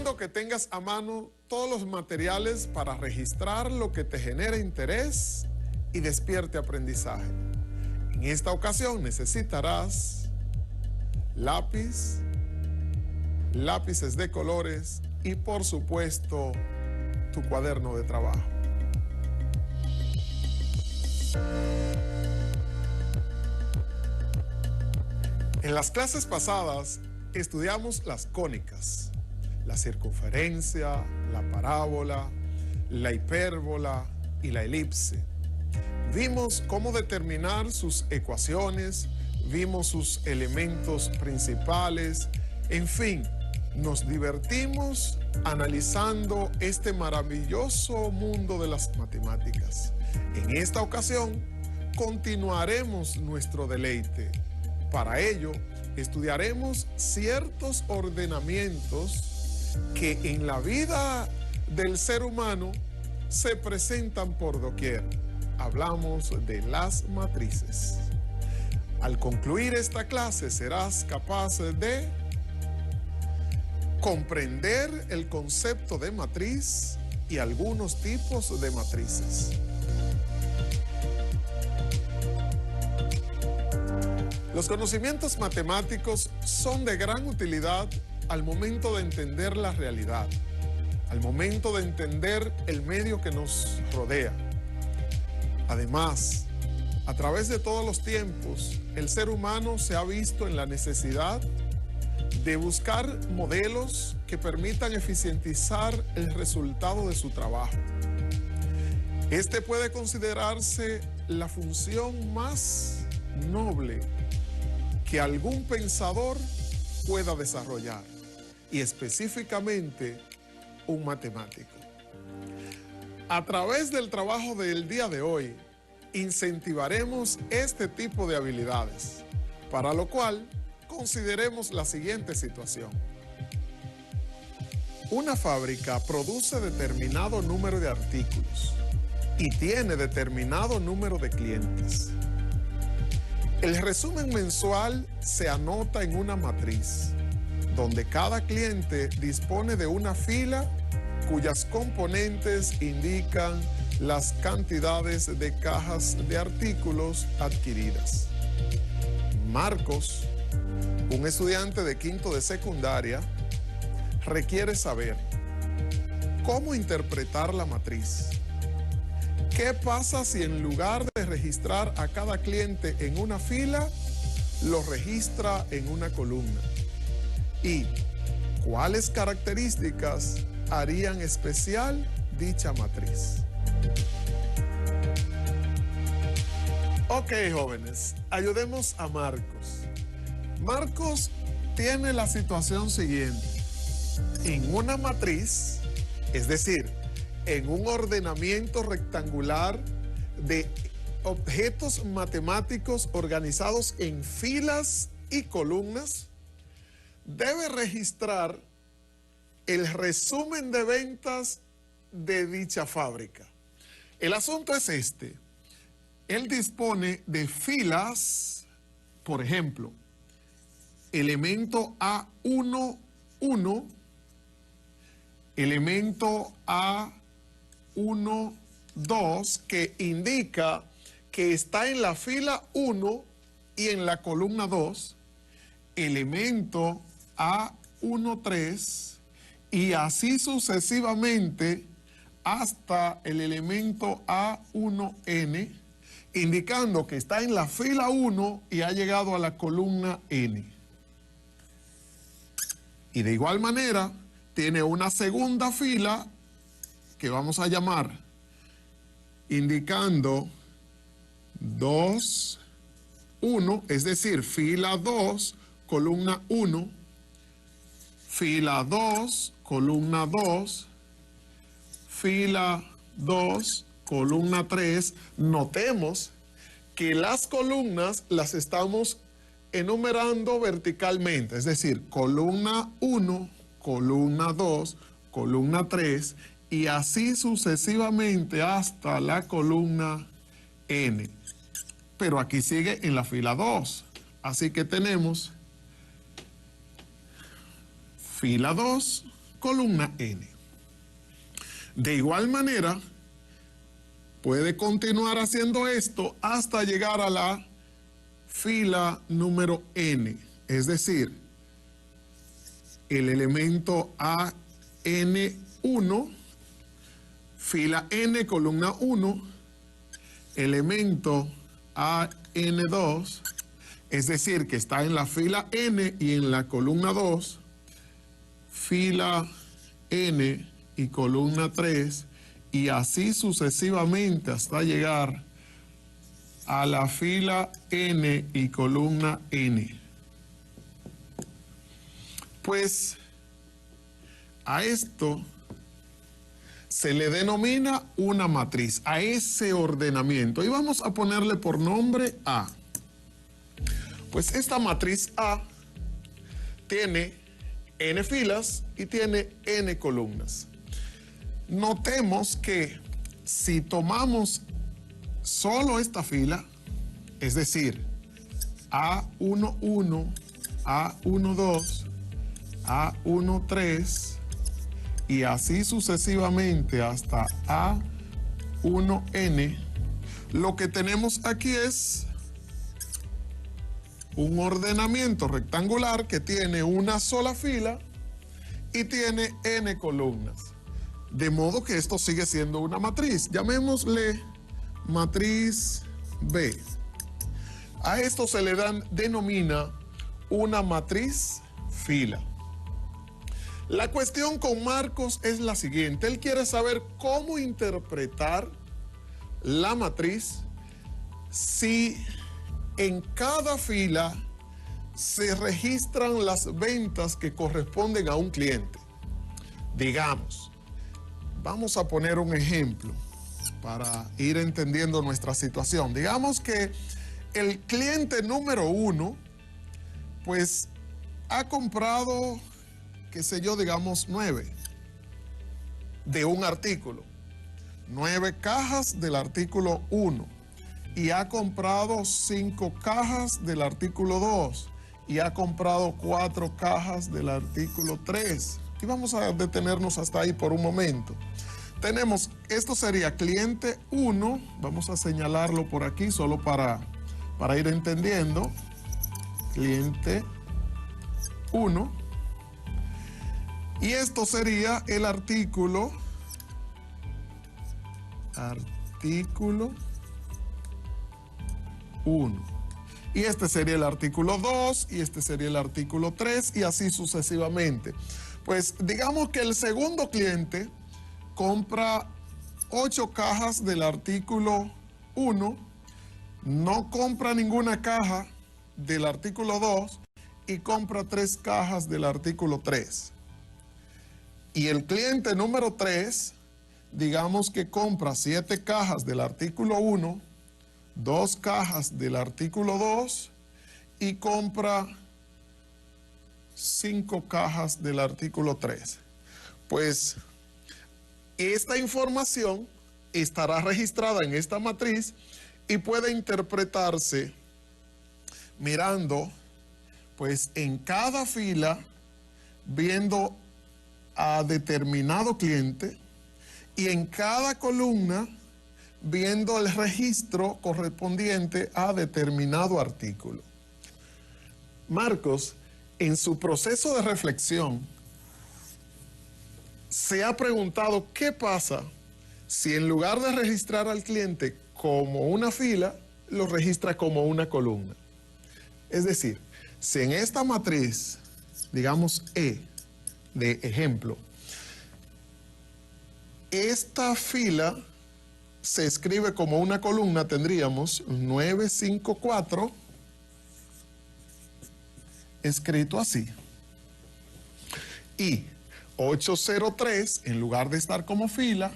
recomiendo que tengas a mano todos los materiales para registrar lo que te genera interés y despierte aprendizaje. En esta ocasión necesitarás lápiz, lápices de colores y, por supuesto, tu cuaderno de trabajo. En las clases pasadas estudiamos las cónicas, la circunferencia, la parábola, la hipérbola y la elipse. Vimos cómo determinar sus ecuaciones, vimos sus elementos principales, en fin, nos divertimos analizando este maravilloso mundo de las matemáticas. En esta ocasión, continuaremos nuestro deleite. Para ello, estudiaremos ciertos ordenamientos que en la vida del ser humano se presentan por doquier. Hablamos de las matrices. Al concluir esta clase serás capaz de comprender el concepto de matriz y algunos tipos de matrices. Los conocimientos matemáticos son de gran utilidad al momento de entender la realidad, al momento de entender el medio que nos rodea. Además, a través de todos los tiempos, el ser humano se ha visto en la necesidad de buscar modelos que permitan eficientizar el resultado de su trabajo. Este puede considerarse la función más noble que algún pensador pueda desarrollar, y específicamente un matemático. A través del trabajo del día de hoy, incentivaremos este tipo de habilidades, para lo cual consideremos la siguiente situación. Una fábrica produce determinado número de artículos y tiene determinado número de clientes. El resumen mensual se anota en una matriz, donde cada cliente dispone de una fila cuyas componentes indican las cantidades de cajas de artículos adquiridas. Marcos, un estudiante de quinto de secundaria, requiere saber cómo interpretar la matriz. ¿Qué pasa si en lugar de registrar a cada cliente en una fila, lo registra en una columna? ¿Y cuáles características harían especial dicha matriz? Ok, jóvenes, ayudemos a Marcos. Marcos tiene la situación siguiente. En una matriz, es decir, en un ordenamiento rectangular de objetos matemáticos organizados en filas y columnas, debe registrar el resumen de ventas de dicha fábrica. El asunto es este. Él dispone de filas, por ejemplo, elemento A1, 1, elemento A1, 2, que indica que está en la fila 1 y en la columna 2, elemento A1, 3, y así sucesivamente hasta el elemento A1N, indicando que está en la fila 1 y ha llegado a la columna N. Y de igual manera, tiene una segunda fila que vamos a llamar, indicando 2, 1, es decir, fila 2, columna 1, fila 2, columna 2, fila 2, columna 3. Notemos que las columnas las estamos enumerando verticalmente, es decir, columna 1, columna 2, columna 3, y así sucesivamente hasta la columna N. Pero aquí sigue en la fila 2. Así que tenemos fila 2, columna N. De igual manera, puede continuar haciendo esto hasta llegar a la fila número N, es decir, el elemento AN1, fila N, columna 1, elemento AN2, es decir, que está en la fila N y en la columna 2, fila N y columna 3, y así sucesivamente hasta llegar a la fila N y columna N. Pues a esto se le denomina una matriz, a ese ordenamiento. Y vamos a ponerle por nombre A. Pues esta matriz A tiene N filas y tiene N columnas. Notemos que si tomamos solo esta fila, es decir, A11, A12, A13 y así sucesivamente hasta A1N, lo que tenemos aquí es un ordenamiento rectangular que tiene una sola fila y tiene N columnas. De modo que esto sigue siendo una matriz. Llamémosle matriz B. A esto se le denomina una matriz fila. La cuestión con Marcos es la siguiente. Él quiere saber cómo interpretar la matriz si en cada fila se registran las ventas que corresponden a un cliente. Digamos, vamos a poner un ejemplo para ir entendiendo nuestra situación. Digamos que el cliente número 1, pues, ha comprado, qué sé yo, digamos 9 de un artículo. 9 cajas del artículo 1. Y ha comprado 5 cajas del artículo 2. Y ha comprado 4 cajas del artículo 3. Y vamos a detenernos hasta ahí por un momento. Tenemos, esto sería cliente 1, vamos a señalarlo por aquí solo para ir entendiendo. Cliente 1. Y esto sería el artículo 1. Y este sería el artículo 2 y este sería el artículo 3 y así sucesivamente. Pues digamos que el segundo cliente compra 8 cajas del artículo 1, no compra ninguna caja del artículo 2 y compra 3 cajas del artículo 3. Y el cliente número 3, digamos que compra 7 cajas del artículo 1, 2 cajas del artículo 2 y compra 5 cajas del artículo 3. Pues esta información estará registrada en esta matriz y puede interpretarse mirando, pues, en cada fila, viendo a determinado cliente y en cada columna viendo el registro correspondiente a determinado artículo. Marcos, en su proceso de reflexión, se ha preguntado qué pasa si en lugar de registrar al cliente como una fila, lo registra como una columna. Es decir, si en esta matriz, digamos E, de ejemplo, esta fila se escribe como una columna, tendríamos 954 escrito así. Y 803, en lugar de estar como fila,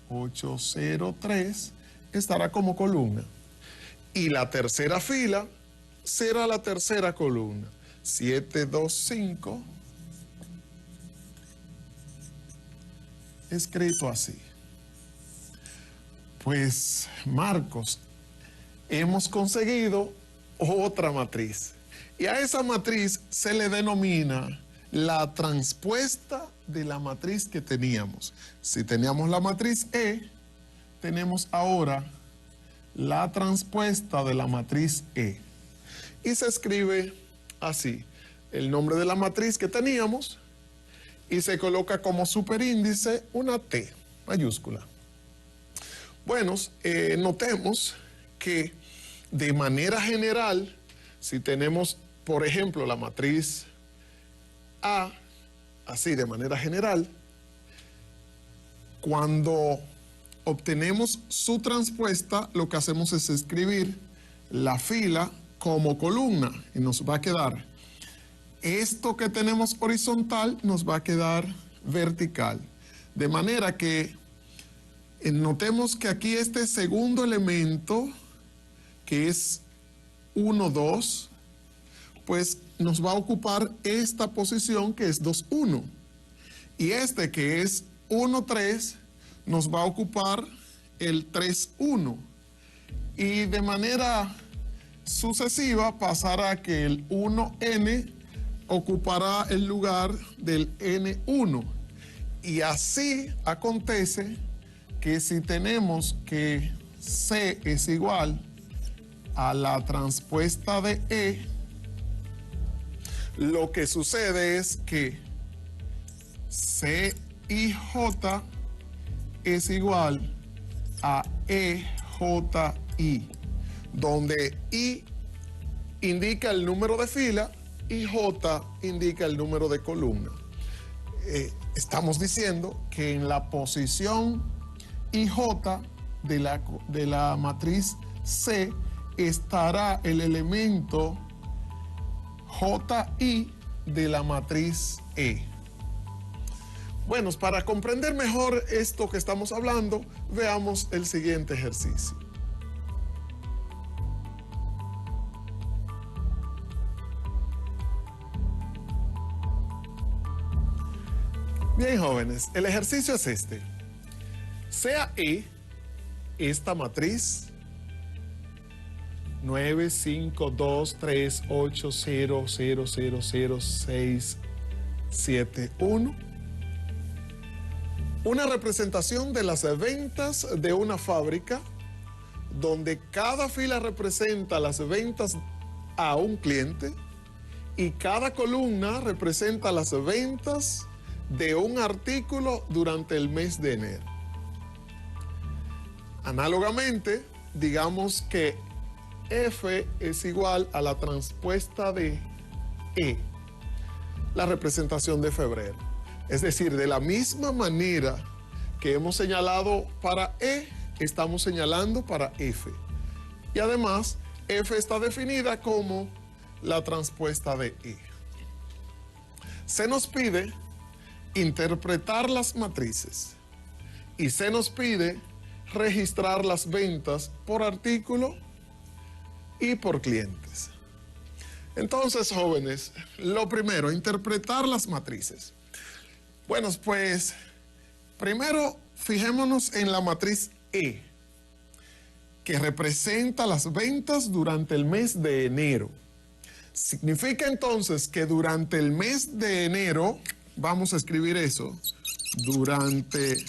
803 estará como columna. Y la tercera fila será la tercera columna, 725, escrito así. Pues, Marcos, hemos conseguido otra matriz. Y a esa matriz se le denomina la transpuesta de la matriz que teníamos. Si teníamos la matriz E, tenemos ahora la transpuesta de la matriz E. Y se escribe así, el nombre de la matriz que teníamos, y se coloca como superíndice una T mayúscula. Bueno, notemos que de manera general, si tenemos, por ejemplo, la matriz A, así de manera general, cuando obtenemos su transpuesta, lo que hacemos es escribir la fila como columna y nos va a quedar esto que tenemos horizontal, nos va a quedar vertical. De manera que notemos que aquí este segundo elemento, que es 1, 2, pues nos va a ocupar esta posición que es 2, 1. Y este que es 1, 3, nos va a ocupar el 3, 1. Y de manera sucesiva pasará que el 1n ocupará el lugar del n1. Y así acontece que si tenemos que C es igual a la transpuesta de E, lo que sucede es que CIJ es igual a EJI, donde I indica el número de fila y J indica el número de columna. Estamos diciendo que en la posición IJ de la matriz C estará el elemento JI de la matriz E. Bueno, para comprender mejor esto que estamos hablando, veamos el siguiente ejercicio. Bien, jóvenes, el ejercicio es este. Sea E esta matriz 9, 5, 2, 3, 8, 0, 0, 0, 0, 6, 7, 1. Una representación de las ventas de una fábrica donde cada fila representa las ventas a un cliente y cada columna representa las ventas de un artículo durante el mes de enero. Análogamente, digamos que F es igual a la transpuesta de E, la representación de febrero. Es decir, de la misma manera que hemos señalado para E, estamos señalando para F. Y además, F está definida como la transpuesta de E. Se nos pide interpretar las matrices y se nos pide registrar las ventas por artículo y por clientes. Entonces, jóvenes, lo primero, interpretar las matrices. Bueno, pues primero fijémonos en la matriz E, que representa las ventas durante el mes de enero. Significa entonces que durante el mes de enero, vamos a escribir eso, durante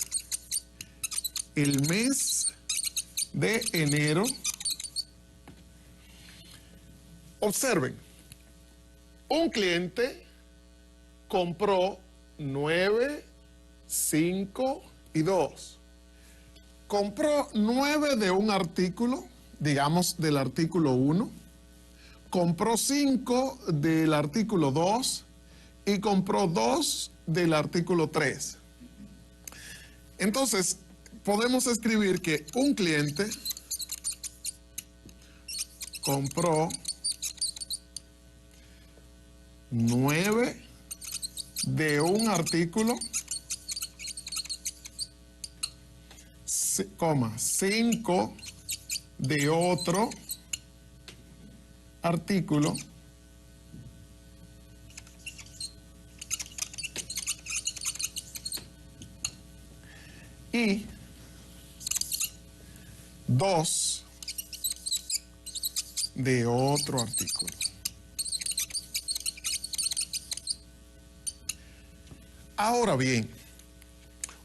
el mes de enero, observen, un cliente compró 9, 5 y 2. Compró 9 de un artículo, digamos del artículo 1, compró 5 del artículo 2 y compró 2 del artículo 3. Entonces, podemos escribir que un cliente compró 9 de un artículo, 5 de otro artículo y 2 de otro artículo. Ahora bien,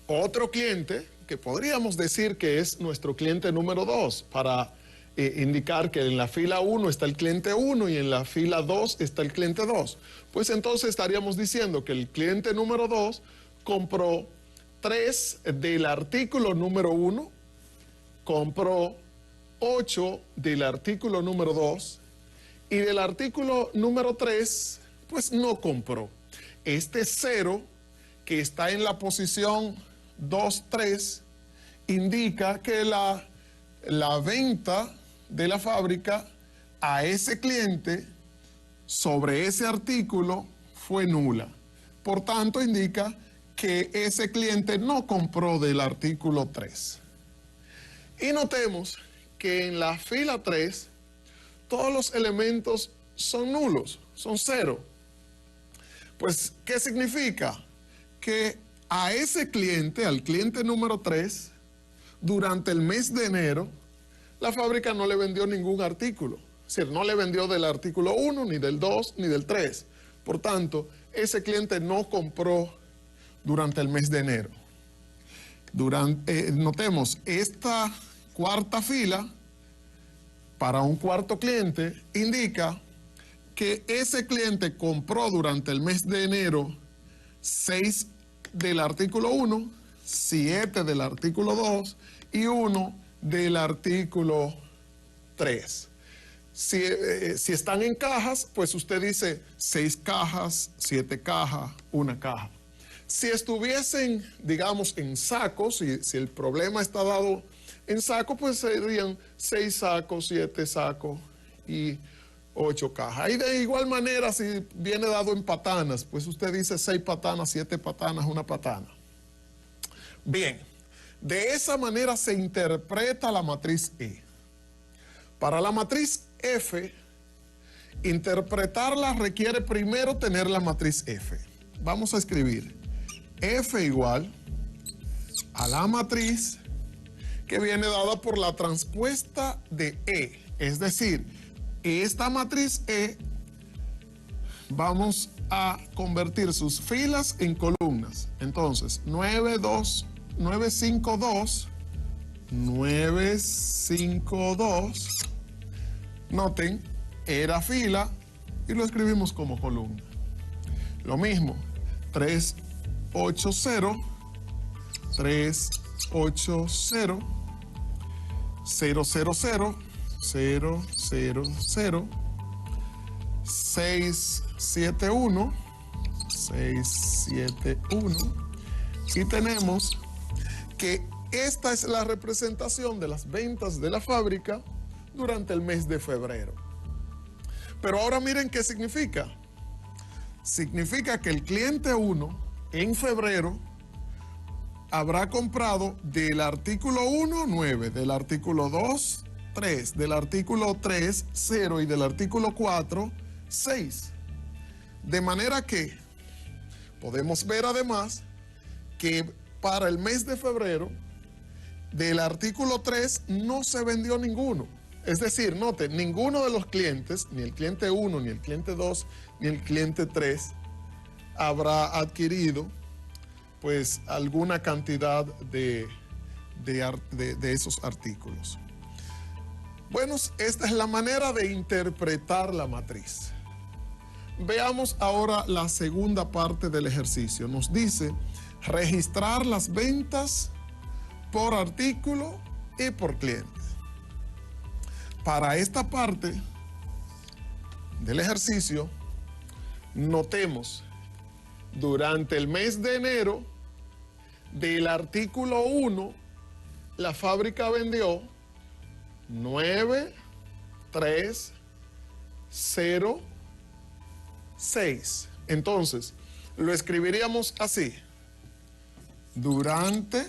otro cliente que podríamos decir que es nuestro cliente número 2 para indicar que en la fila 1 está el cliente 1 y en la fila 2 está el cliente 2. Pues entonces estaríamos diciendo que el cliente número 2 compró 3 del artículo número 1, compró 8 del artículo número 2 y del artículo número 3 pues no compró. Este 0 que está en la posición 2, 3 indica que la venta de la fábrica a ese cliente sobre ese artículo fue nula. Por tanto, indica que ese cliente no compró del artículo 3. Y notemos que en la fila 3 todos los elementos son nulos, son 0. Pues, ¿qué significa? Que a ese cliente, al cliente número 3, durante el mes de enero, la fábrica no le vendió ningún artículo. Es decir, no le vendió del artículo 1, ni del 2, ni del 3. Por tanto, ese cliente no compró durante el mes de enero. Notemos, esta cuarta fila, para un cuarto cliente, indica que ese cliente compró durante el mes de enero 6 del artículo 1, 7 del artículo 2 y 1 del artículo 3. Si están en cajas, pues usted dice 6 cajas, 7 cajas, 1 caja. Si estuviesen, digamos, en sacos, si el problema está dado en saco, pues serían 6 sacos, 7 sacos y 8 cajas. Y de igual manera, si viene dado en patanas, pues usted dice 6 patanas, 7 patanas, 1 patana. Bien, de esa manera se interpreta la matriz E. Para la matriz F, interpretarla requiere primero tener la matriz F. Vamos a escribir F igual a la matriz que viene dada por la transpuesta de E. Es decir, esta matriz E vamos a convertir sus filas en columnas. Entonces, 9, 2, 9, 5, 2, 9, 5, 2. Noten, era fila y lo escribimos como columna. Lo mismo, 3, 8, 0, 3, 8, 0, 0, 0, 0, 0, 0, 0, 6, 7, 1, 6, 7, 1. Y tenemos que esta es la representación de las ventas de la fábrica durante el mes de febrero. Pero ahora miren qué significa. Significa que el cliente 1 en febrero habrá comprado del artículo 1, 9, del artículo 2, 3, del artículo 3, 0 y del artículo 4, 6. De manera que podemos ver además que para el mes de febrero del artículo 3 no se vendió ninguno. Es decir, note, ninguno de los clientes, ni el cliente 1, ni el cliente 2, ni el cliente 3, habrá adquirido pues alguna cantidad de esos artículos. Bueno, esta es la manera de interpretar la matriz. Veamos ahora la segunda parte del ejercicio. Nos dice registrar las ventas por artículo y por cliente. Para esta parte del ejercicio, notemos, durante el mes de enero, del artículo 1, la fábrica vendió 9, 3, 0, 6. Entonces, lo escribiríamos así. Durante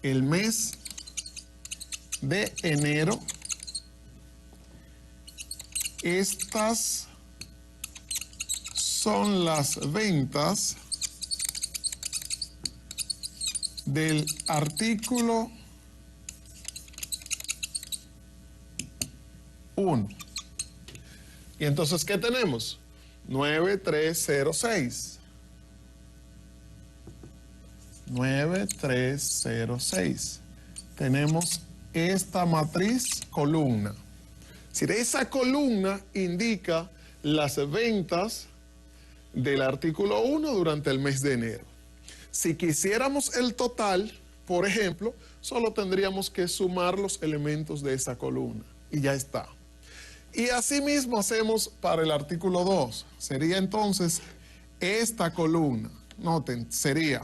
el mes de enero, estas son las ventas del artículo 1. Y entonces, ¿qué tenemos? 9, 3, 0, 6. 9306. Tenemos esta matriz columna. Es decir, esa columna indica las ventas del artículo 1 durante el mes de enero. Si quisiéramos el total, por ejemplo, solo tendríamos que sumar los elementos de esa columna y ya está. Y asimismo hacemos para el artículo 2. Sería entonces esta columna. Noten, sería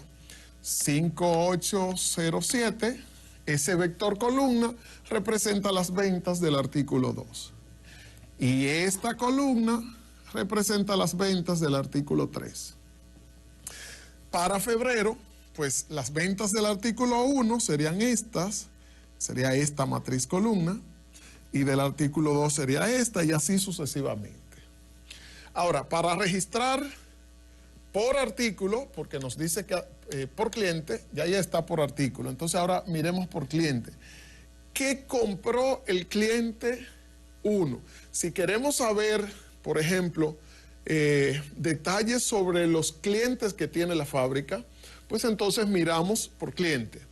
5807. Ese vector columna representa las ventas del artículo 2. Y esta columna representa las ventas del artículo 3. Para febrero, pues las ventas del artículo 1 serían estas, sería esta matriz columna, y del artículo 2 sería esta, y así sucesivamente. Ahora, para registrar por artículo, porque nos dice que por cliente, ya está por artículo. Entonces ahora miremos por cliente. ¿Qué compró el cliente 1? Si queremos saber, por ejemplo, detalles sobre los clientes que tiene la fábrica, pues entonces miramos por cliente.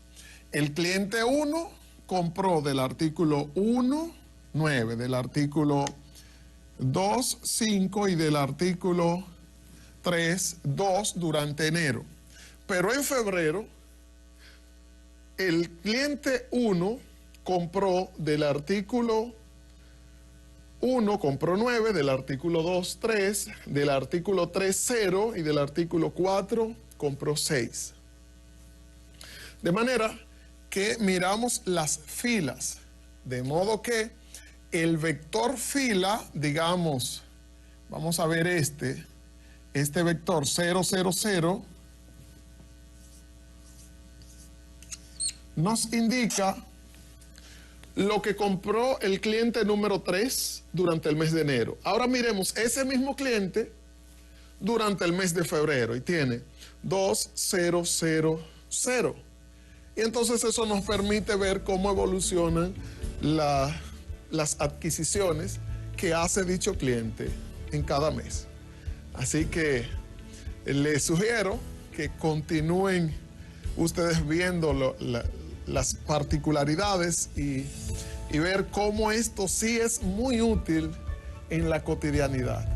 El cliente 1 compró del artículo 1, 9, del artículo 2, 5 y del artículo 3, 2 durante enero. Pero en febrero, el cliente 1 compró del artículo 1, compró 9, del artículo 2, 3, del artículo 3, 0 y del artículo 4 compró 6. De manera que miramos las filas, de modo que el vector fila, digamos, vamos a ver este vector 0, 0, 0, nos indica lo que compró el cliente número 3 durante el mes de enero. Ahora miremos ese mismo cliente durante el mes de febrero y tiene 2, 0, 0, 0. Y entonces eso nos permite ver cómo evolucionan las adquisiciones que hace dicho cliente en cada mes. Así que les sugiero que continúen ustedes viendo las particularidades y ver cómo esto sí es muy útil en la cotidianidad.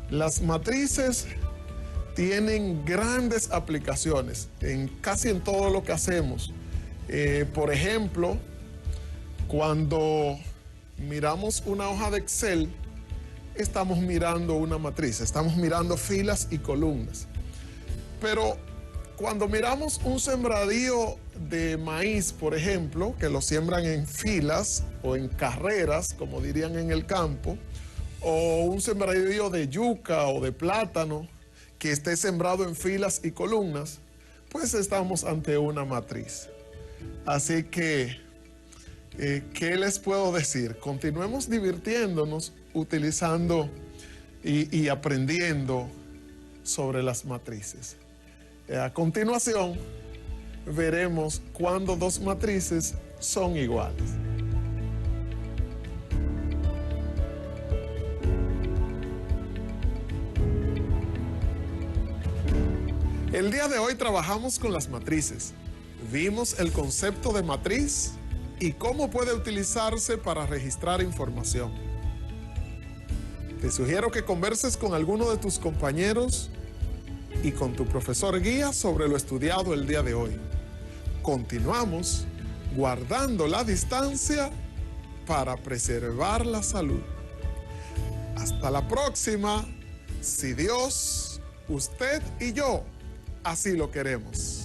Las matrices tienen grandes aplicaciones casi en todo lo que hacemos. Por ejemplo, cuando miramos una hoja de Excel, estamos mirando una matriz, estamos mirando filas y columnas. Pero cuando miramos un sembradío de maíz, por ejemplo, que lo siembran en filas o en carreras, como dirían en el campo, o un sembradío de yuca o de plátano que esté sembrado en filas y columnas, pues estamos ante una matriz. Así que, ¿qué les puedo decir? Continuemos divirtiéndonos utilizando y aprendiendo sobre las matrices. A continuación, veremos cuándo dos matrices son iguales. El día de hoy trabajamos con las matrices. Vimos el concepto de matriz y cómo puede utilizarse para registrar información. Te sugiero que converses con alguno de tus compañeros y con tu profesor guía sobre lo estudiado el día de hoy. Continuamos guardando la distancia para preservar la salud. Hasta la próxima, si Dios, usted y yo así lo queremos.